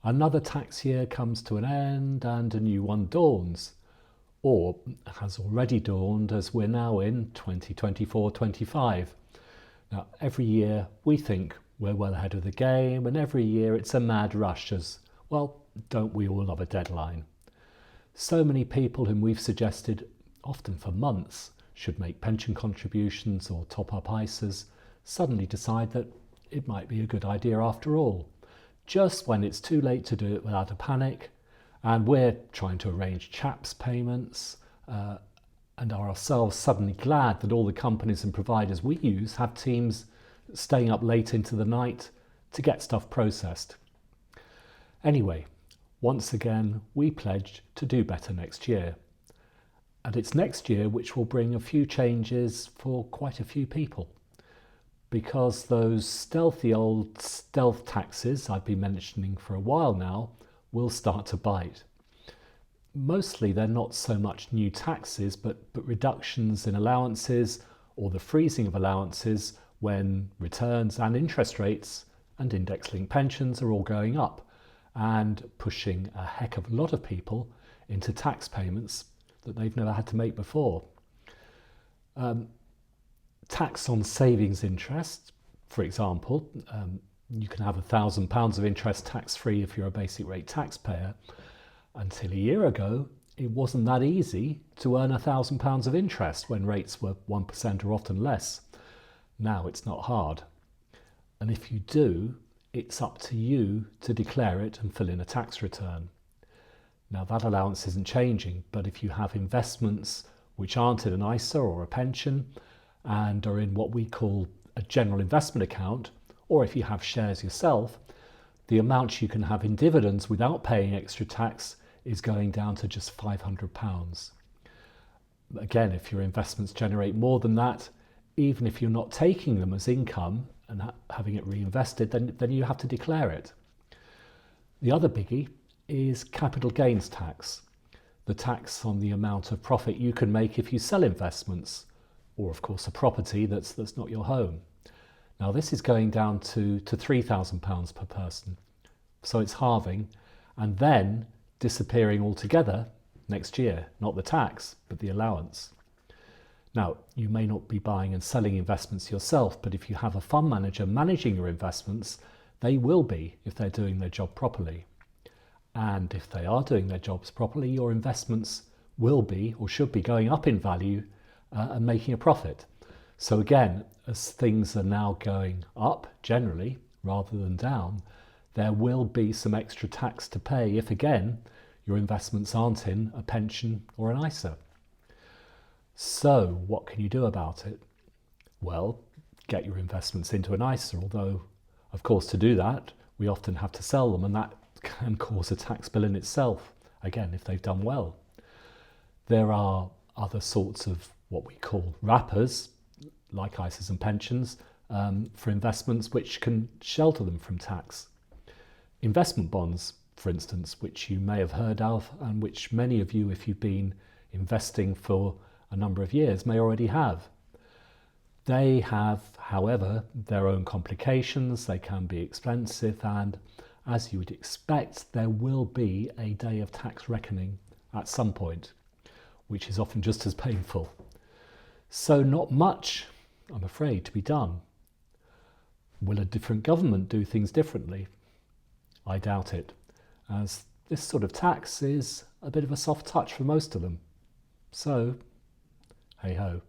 Another tax year comes to an end and a new one dawns, or has already dawned as we're now in 2024-25. Now, every year we think we're well ahead of the game, and every year it's a mad rush as, well, don't we all love a deadline? So many people whom we've suggested, often for months, should make pension contributions or top up ISAs, suddenly decide that it might be a good idea after all, just when it's too late to do it without a panic, and we're trying to arrange CHAPS payments and are ourselves suddenly glad that all the companies and providers we use have teams staying up late into the night to get stuff processed. Anyway, once again, we pledged to do better next year. And it's next year which will bring a few changes for quite a few people. Because those stealthy old stealth taxes I've been mentioning for a while now will start to bite. Mostly they're not so much new taxes, but reductions in allowances or the freezing of allowances when returns and interest rates and index-linked pensions are all going up and pushing a heck of a lot of people into tax payments that they've never had to make before. Tax on savings interest, for example, you can have £1,000 of interest tax-free if you're a basic rate taxpayer. Until a year ago, it wasn't that easy to earn £1,000 of interest when rates were 1% or often less. Now it's not hard. And if you do, it's up to you to declare it and fill in a tax return. Now that allowance isn't changing, but if you have investments which aren't in an ISA or a pension and are in what we call a general investment account, or if you have shares yourself, the amount you can have in dividends without paying extra tax is going down to just £500. Again, if your investments generate more than that, even if you're not taking them as income and having it reinvested, then you have to declare it. The other biggie is capital gains tax, the tax on the amount of profit you can make if you sell investments, or of course a property that's not your home. Now this is going down to £3,000 per person, so it's halving and then disappearing altogether next year, not the tax, but the allowance. Now, you may not be buying and selling investments yourself, but if you have a fund manager managing your investments, they will be if they're doing their job properly. And if they are doing their jobs properly, your investments will be or should be going up in value and making a profit. So again, as things are now going up generally rather than down, there will be some extra tax to pay if again your investments aren't in a pension or an ISA. So what can you do about it? Well, get your investments into an ISA, although of course to do that we often have to sell them, and that can cause a tax bill in itself, again if they've done well. There are other sorts of what we call wrappers, like ISAs and pensions, for investments which can shelter them from tax. Investment bonds, for instance, which you may have heard of and which many of you, if you've been investing for a number of years, may already have. They have, however, their own complications. They can be expensive, and as you would expect, there will be a day of tax reckoning at some point, which is often just as painful. So not much, I'm afraid, to be done. Will a different government do things differently? I doubt it, as this sort of tax is a bit of a soft touch for most of them. So, hey ho.